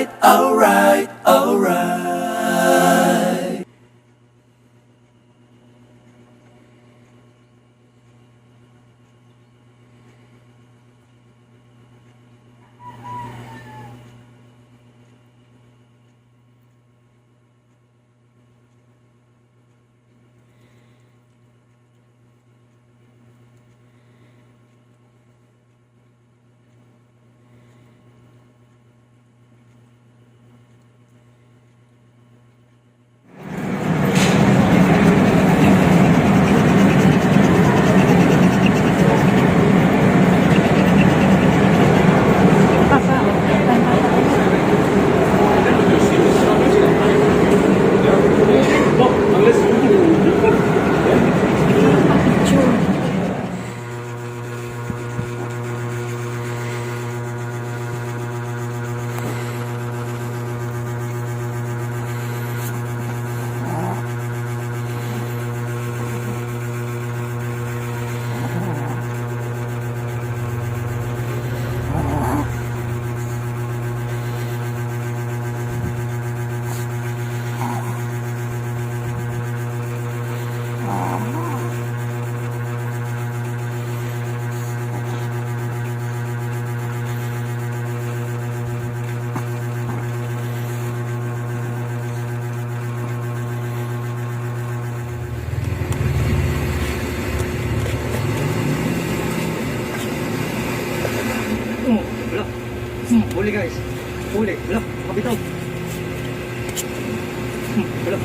alright, alright, alright. Huli guys. Huli. Wala. Kapitaw. Wala.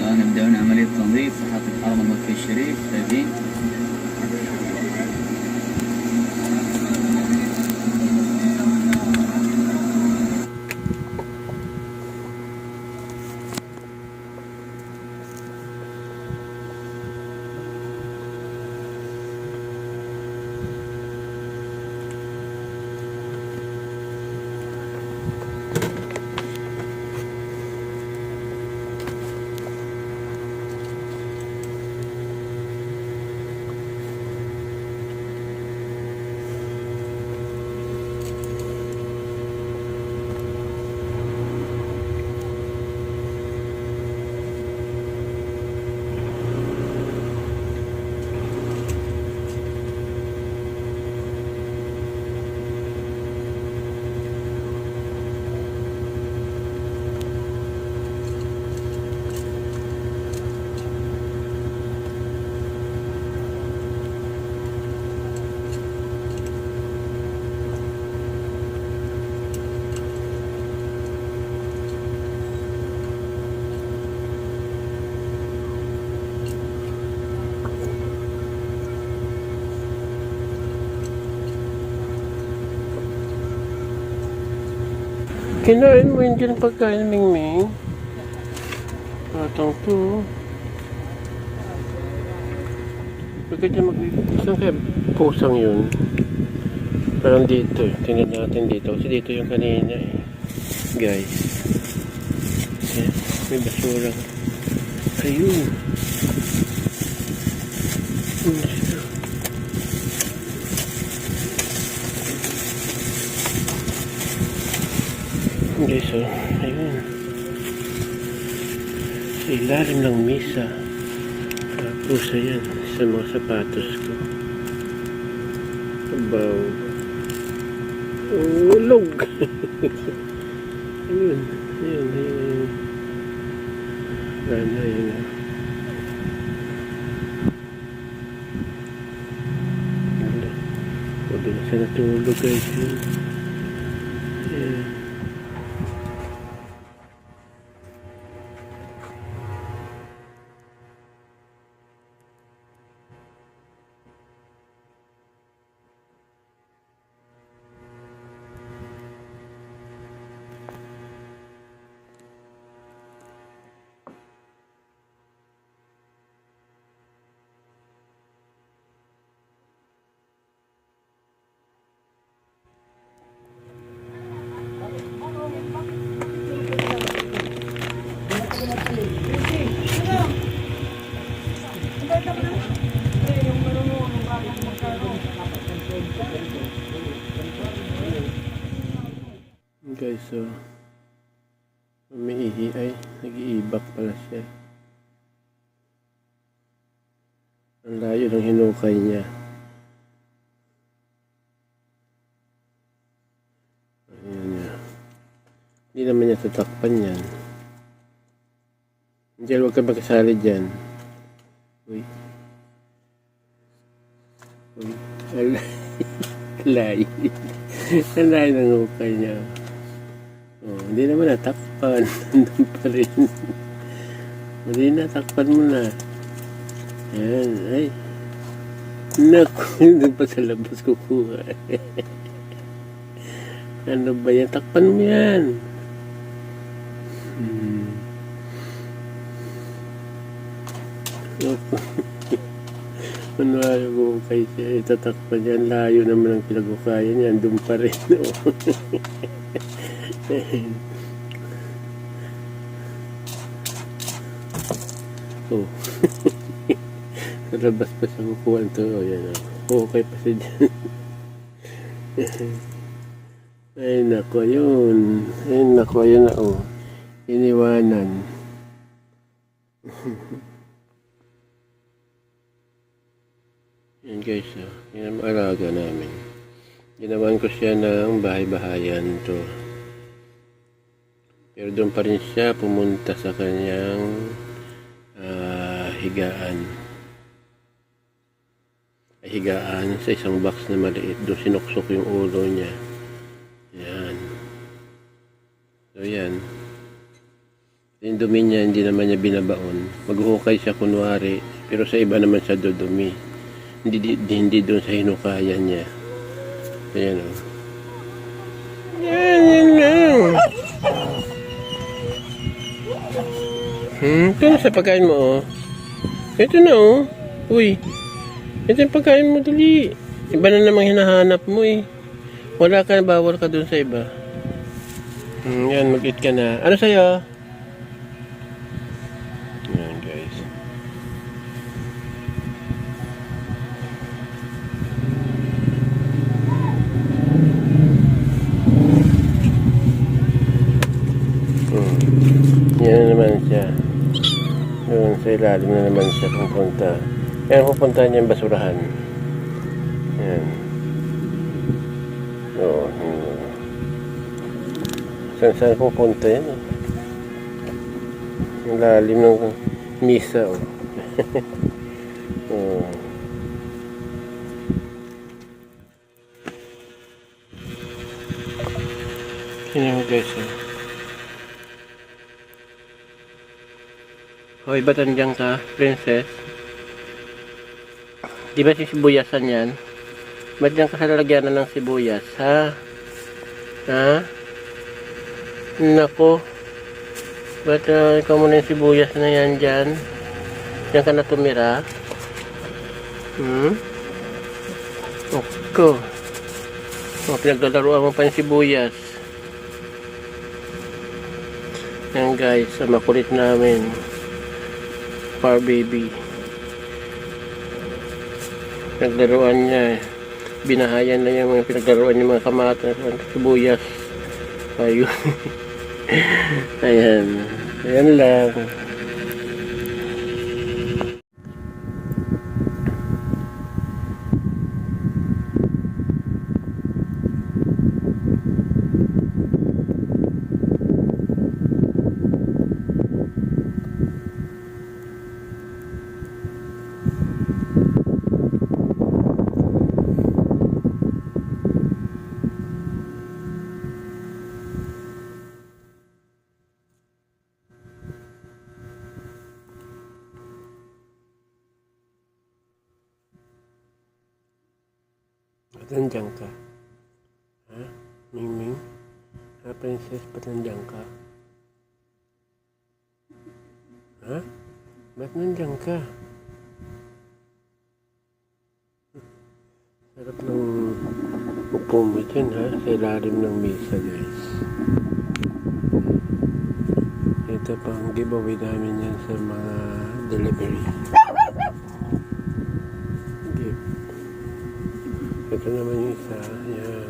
الآن يبدأون عملية تنظيف محطة الحرم المكي الشريف. شايفين kinain mo yun dyan pagkain, Mingming. Patang to. Pagka dyan saan kaya pusang yun? Parang dito eh. Tingnan natin dito. Kasi dito yung kanina eh. Guys. Ayan. May basura. Ayun. guys, oh. Ayun. Sa ilalim ng misa. Tapos ayan, sa mga sapatos ko. Abaw. Ulog. Ayun. Ayun. Ayun. Gana yun. Mabilis na natulog guys yun. Ayan. Guys, so umiihi ay nag-iibak pala siya. Ang layo ng hinukay niya. Ayan niya. Hindi naman niya tatakpan yan. Angel, huwag ka magkasali dyan. Uy. Uy. Layo. Ang layo ng hukay niya. Oh, hindi naman natakpan. Nandun pa rin. Hindi natakpan mo na. Ayan. Ay. Naku. Nandun pa sa labas kukuha. Ano ba yan? Takpan mo yan. Naku. Manwari ko kay siya. Itatakpan yan. Layo naman ang pinag-ukayan yan. Nandun pa rin. Oh. Sa labas pa siya kukuha ito. O yan o. Okay pa siya dyan. Ay nako yun. Ay nako yun na o. Iniwanan. Yan guys o. Yan ang alaga namin. Ginawan ko siya ng bahay-bahayan to. Pero doon pa rin siya pumunta sa kanyang higaan. Higaan sa isang box na maliit. Doon sinuksok yung ulo niya. Yan. So yan. Yung dumi niya, hindi naman niya binabaon. Maghuhukay siya kunwari. Pero sa iba naman siya dudumi. Hindi doon sa hinukayan niya. So yan o. Yan lang. Ito na sa pagkain mo, oh. Ito na, oh. Uy. Ito yung pagkain mo, dali. Iba na namang hinahanap mo, eh. Wala ka na, bawal ka dun sa iba. Yan, mag-eat ka na. Ano sa'yo? Yan, guys. Yan na naman siya. Doon sa ilalim na naman siya pupunta. Yan, pupunta niya yung basurahan. Yan. Oo. Saan pupunta yan? Ang lalim ng misa. Oh. Oo. Yan yung guys. Oh. Hoy, ba't nandiyan ka, princess? Di ba si sibuyasan yan? Ba't diyan ka sa lalagyanan ng sibuyas, ha? Ha? Nako. Ba't ikaw muna yung sibuyas na yan dyan? Diyan ka na tumira? Nako. Pinaglalaruan mo pa yung sibuyas. Yan guys, makulit namin. Far baby. Naglaruan niya. Binahayan na yung mga pinaglaruan yung mga kamatas, sibuyas. Ayun. Ayan. Ayan lang. Ba't nandiyan ka? Ha? Ming? Ha, princess, ba't nandiyan ka? Ha? Ba't nandiyan ka? Sarap ng upo mo dyan, ha? Sa ilalim ng mesa, guys. Ito pang giveaway namin yan sa mga delivery. Gift. Ito naman yung isa. Yan.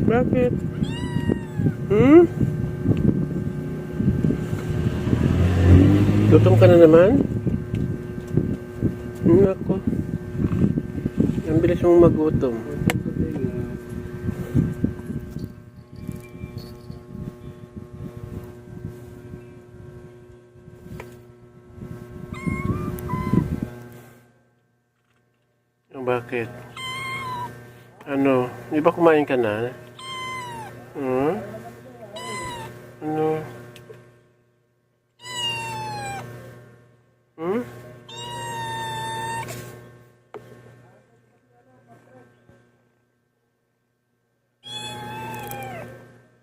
Bakit? Gutom ka na naman? Ako. Ang bilis mong magutom. Bakit? Ano? Di ba kumain ka na? Ano?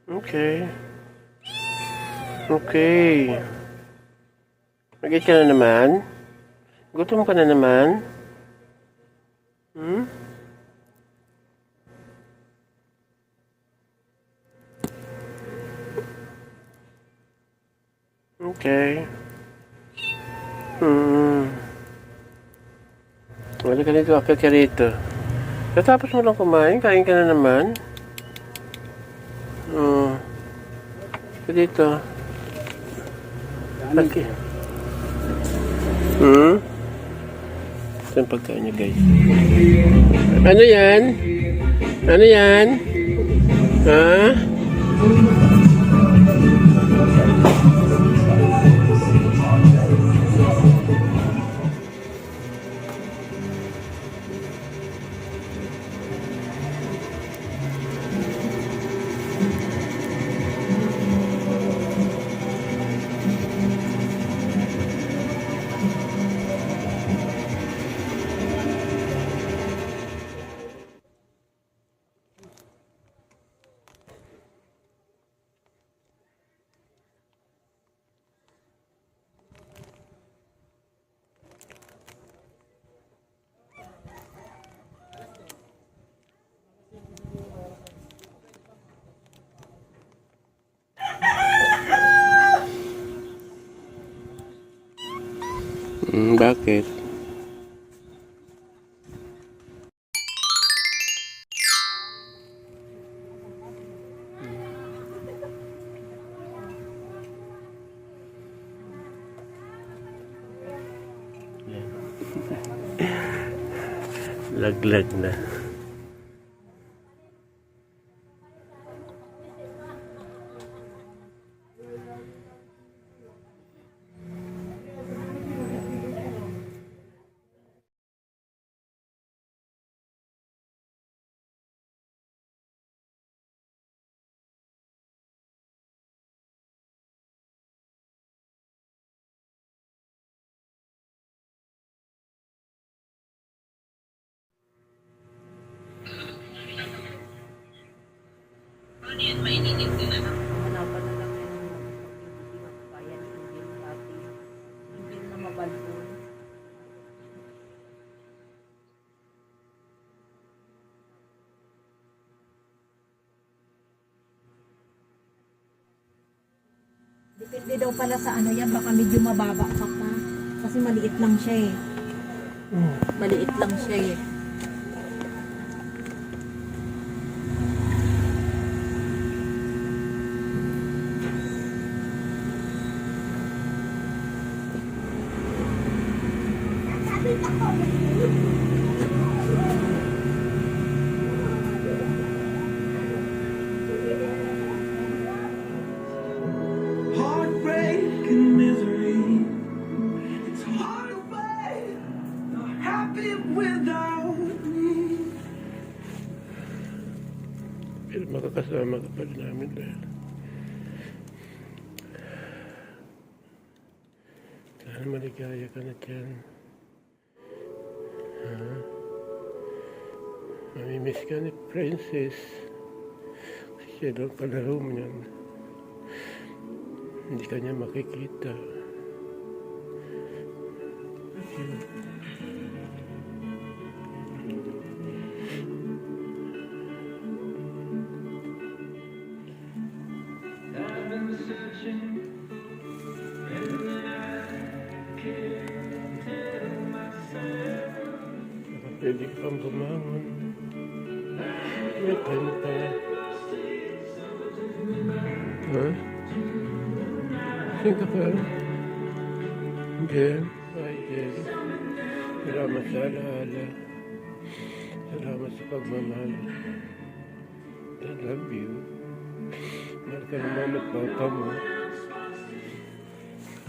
Okay. Okay. Magit ka na naman? Gutom ka na naman? Okay. Wala ka dito, akit ka dito. Katapos mo lang kumain, kain ka na naman. Ka dito. Okay. Ito yung pagkain niya, guys. Ano yan? Ano yan? Ha? Bakit? Laglag na. Hanapan na lang yan ng hindi makakaya ni Ingil dati. Ingil na mabalbon. Depende daw pala sa ano yan, baka medyo mababa ka pa. Kasi maliit lang siya eh. Maliit lang siya eh. Heartbreak and misery. It's hard to fight. Not happy without me. Pero makakasama ka pa rin namin dahil sana maligaya ka na dyan. Ha? Mamimiss ka ni Princess. Kasi siya daw palaro mo yan. Hindi ka niya makikita. Baka pwede ka pang bumangon. May time pa. Ha? Sing ka pa? Jen? Hi, Jen. Salamat sa alaala. Salamat sa pagmamahal. I love you. Mahal ka na mama at papa mo.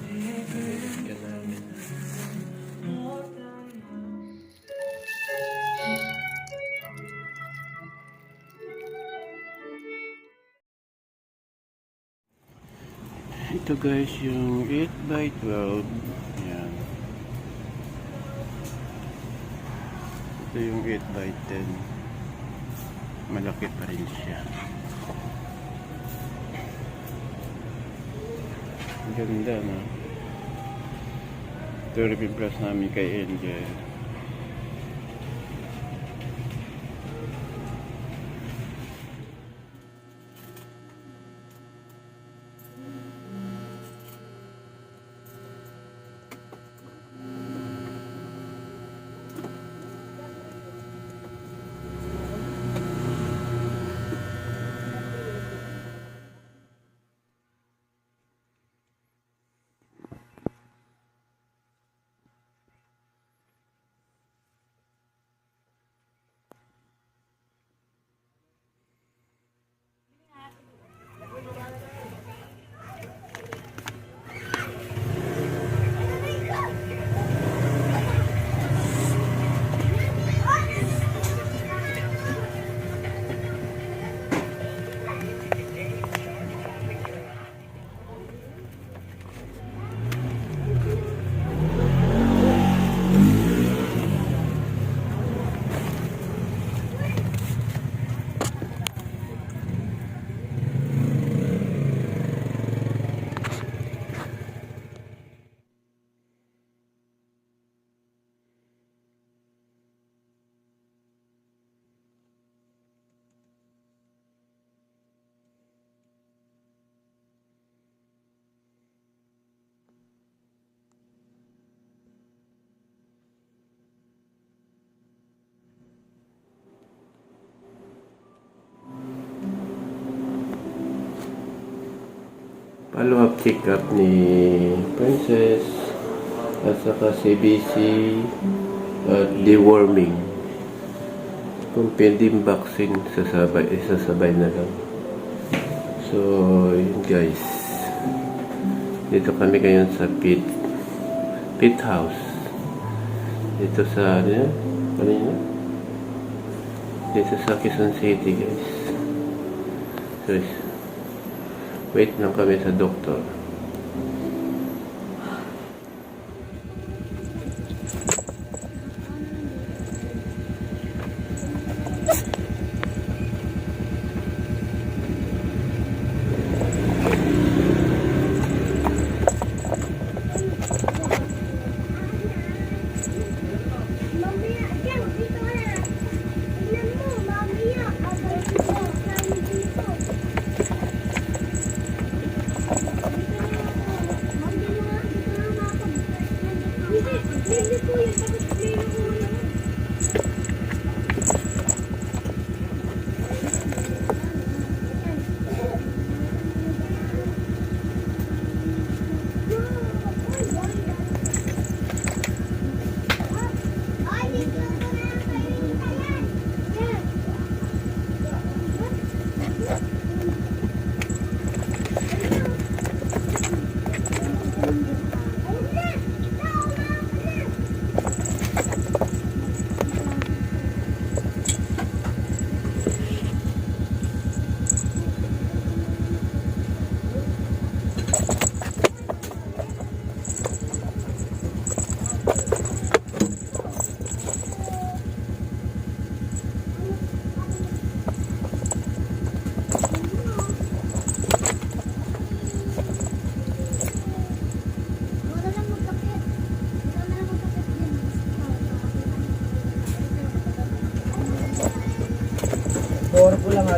Namilit ka namin. Ito guys, yung 8x12. Ayan. Ito yung 8x10. Malaki pa rin siya. Ang ganda, no? Ito yung plus namin kay Angel. Follow-up check-up ni Princess at saka CBC at deworming. Kung pending vaccine, isasabay na lang. So, yun guys. Dito kami ngayon sa Pit House. Dito sa, kanina? Dito sa Quezon City guys. So, wait lang kami sa doktor.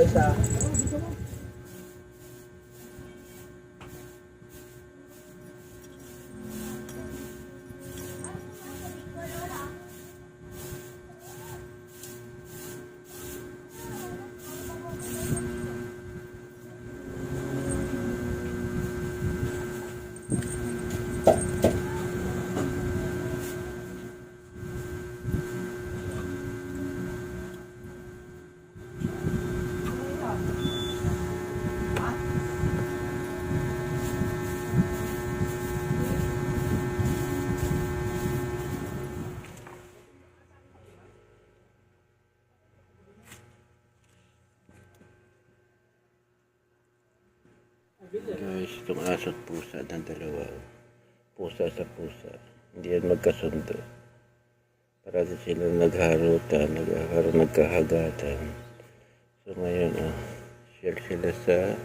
isa. Guys, itong aso at pusa ng dalawa. Pusa sa pusa. Hindi yan magkasundo. Parati sila nagharutan, nagkahagatan. So ngayon, share sila sa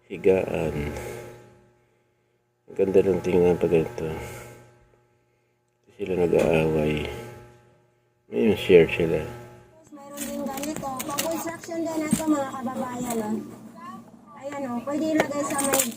higaan. Ang ganda lang tingnan pa ganito. Hindi sila nag-aaway. Ngayon, share sila. Mayroon din ganito. Pang-construction din ito mga kababayan. Oh. Ayan o, pwede ilagay sa may...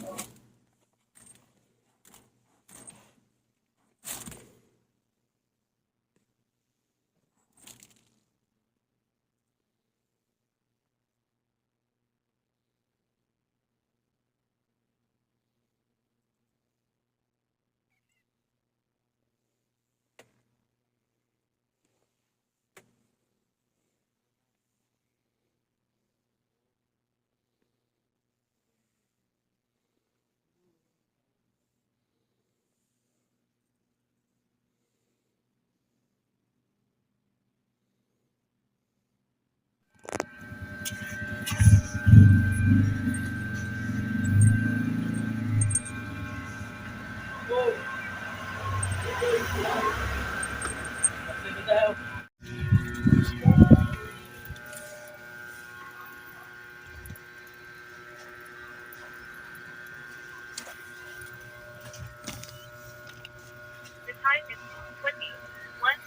The time is 21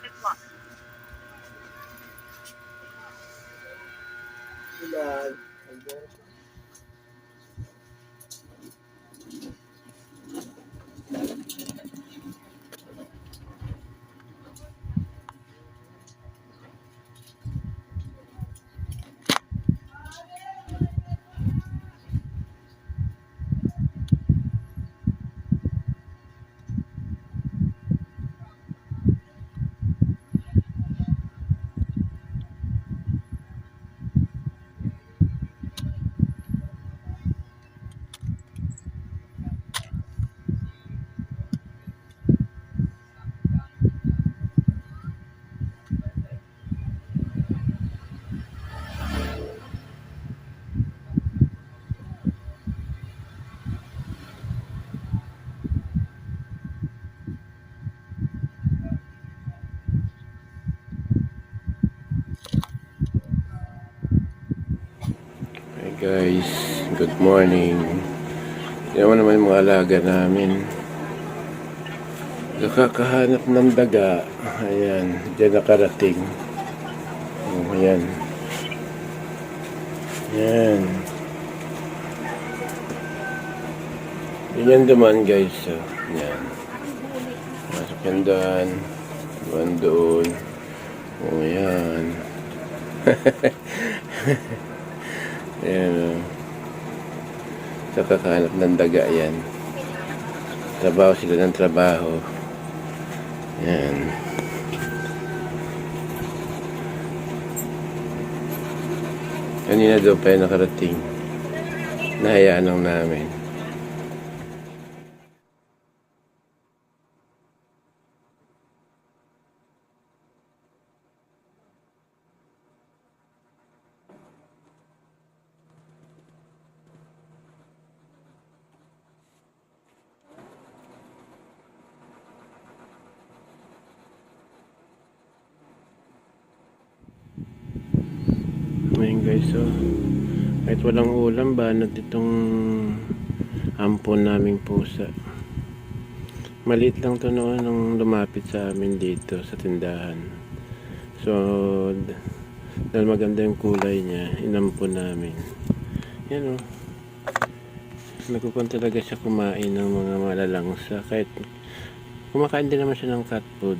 o'clock. Hi guys, good morning. Yan naman yung mga alaga namin. Nakakahanap ng daga. Ayan, dyan nakarating. Oh, ayan. Ayan. Yan duman guys. Oh, ayan. Masok yan doon. Duman doon. Oh, ayan. Ayan o. Sa kakahanap ng daga yan. Trabaho sila ng trabaho. Ayan. Kanina daw pa yung nakarating. Nahayaan lang namin. Ngayon guys, kahit walang ulam, banat itong ampon naming pusa. Maliit lang to noon nung lumapit sa amin dito sa tindahan. So Dahil maganda yung kulay niya, inampun namin. Yan o. Nagpupunta talaga siya kumain ng mga malalangsa. Kahit kumakain din naman siya ng cat food.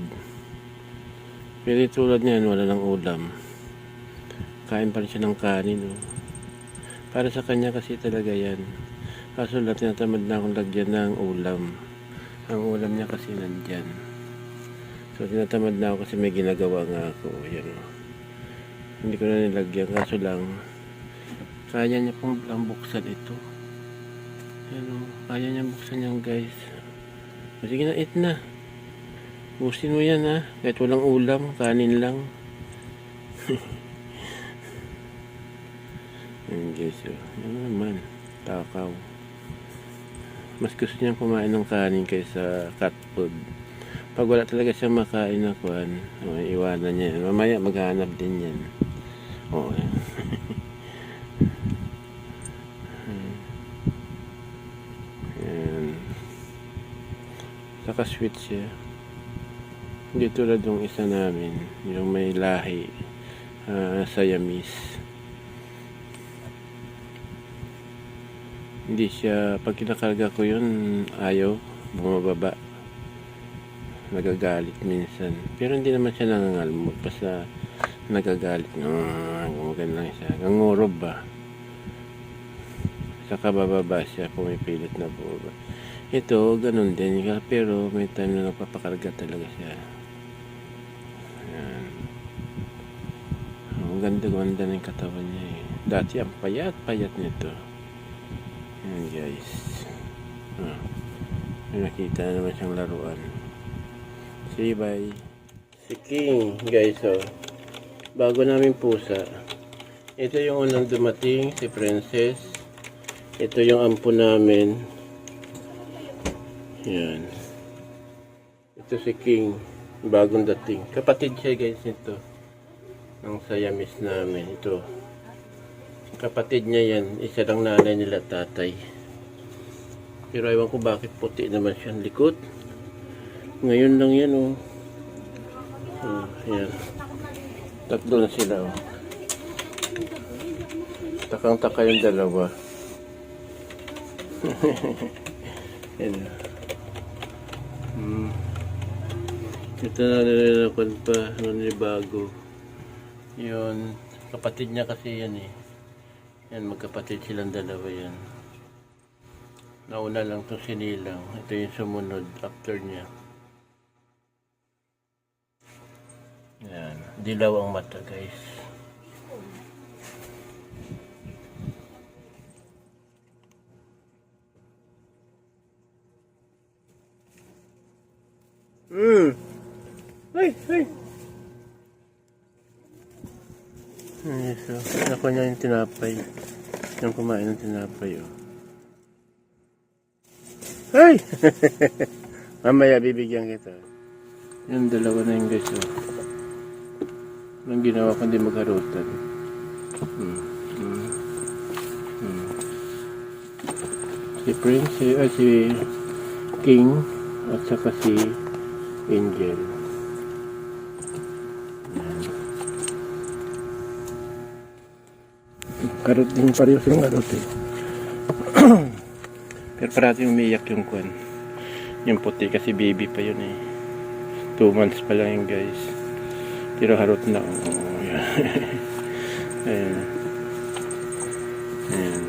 Pero tulad niyan, wala ng ulam. Kain pa rin siya ng kanin. Para sa kanya kasi talaga yan. Kaso lang tinatamad na akong lagyan ng ulam. Ang ulam niya kasi nandyan. So tinatamad na ako kasi may ginagawa nga ako. Yan o. Hindi ko na nilagyan. Kaso lang, kaya niya pong lang buksan ito. Yan o. Kaya niya buksan yan guys. Sige na, eat na. Busin mo yan ha. Kahit walang ulam, kanin lang. Yan guys o. Yan naman. Takaw. Mas gusto niyang kumain ng kanin kaysa cat food. Pag wala talaga siya makain na kuhan, iwanan niya. Mamaya maghanap din yan. Oo. Yan. Saka sweet siya. Hindi tulad yung isa namin. Yung may lahi. Siamese. Hindi siya, pag kinakarga ko yun, ayaw, bumababa. Nagagalit minsan. Pero hindi naman siya nangangalmot. Basta nagagalit. Gumaganda lang siya. Nangorob ba? Saka bababa siya. Pumipilit na bumaba. Ito, ganun din. Pero may time na nagpapakarga talaga siya. Ayan. Ang ganda-ganda ng katawan niya eh. Dati ang payat-payat nito. Ayan guys. May nakita na naman siyang laruan. Say bye. Si King guys oh. Bago namin pusa. Ito yung unang dumating, si Princess. Ito yung ampo namin. Yan. Ito si King. Bagong dating. Kapatid siya guys nito. Ang Siamese namin. Ito. Kapatid niya yan. Isa lang nanay nila tatay. Pero ewan ko bakit puti naman siya ang likod. Ngayon lang yan oh. Yan. Tatlo na sila oh. Takang-taka yung dalawa. Yan. Ito na nilalakan pa. Bago. Yun. Kapatid niya kasi yan eh. Yan, magkapatid silang dalawa yan. Nauna lang itong sinilang. Ito yung sumunod after niya. Yan. Dilaw ang mata guys. Ay! So, ako niya yung tinapay. Yung kumain ng tinapay, oh. Ay! Mamaya bibigyan kita. Yung dalawa na yung guys, oh. Anong ginawa kundi magharutan. Si Prince, si King, at saka si Angel. Karot din parehas yung karot eh. Pero parati umiyak yung kwan. Yung puti kasi baby pa yun eh. 2 months pa lang yun guys. Pero harot na. Oh, yan. Ayan. Ayan.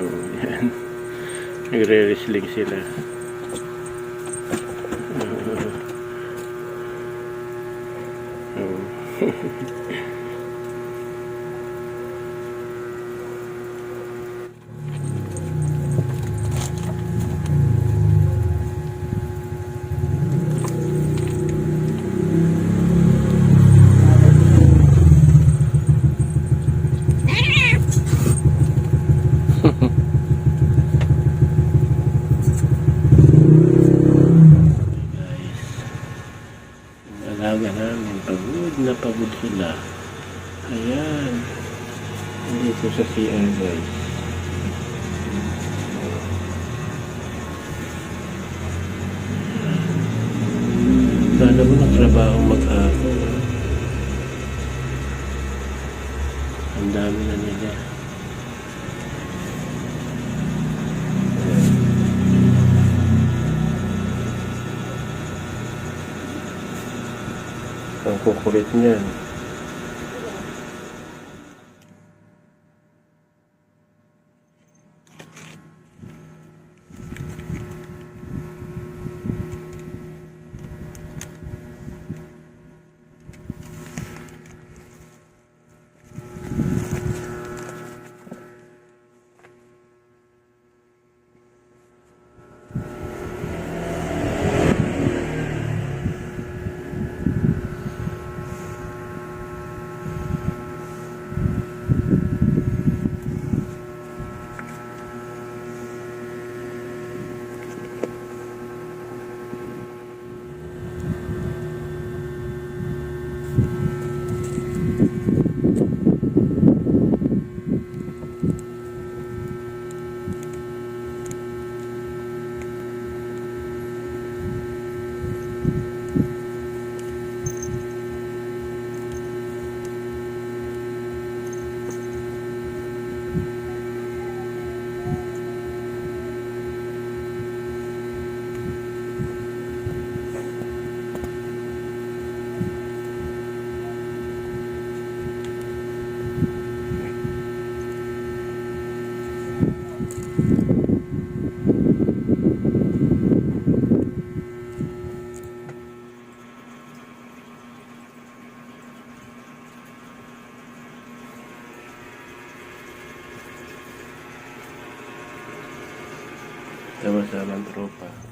Oh, yan. Nagre-wrestling sila. Oh. Alaga namin, pagod sila. Ayan. Dito sa CR guys. Sana mo nagtrabaho maghapon. kukulit niyan. Sama-sama ang tropa.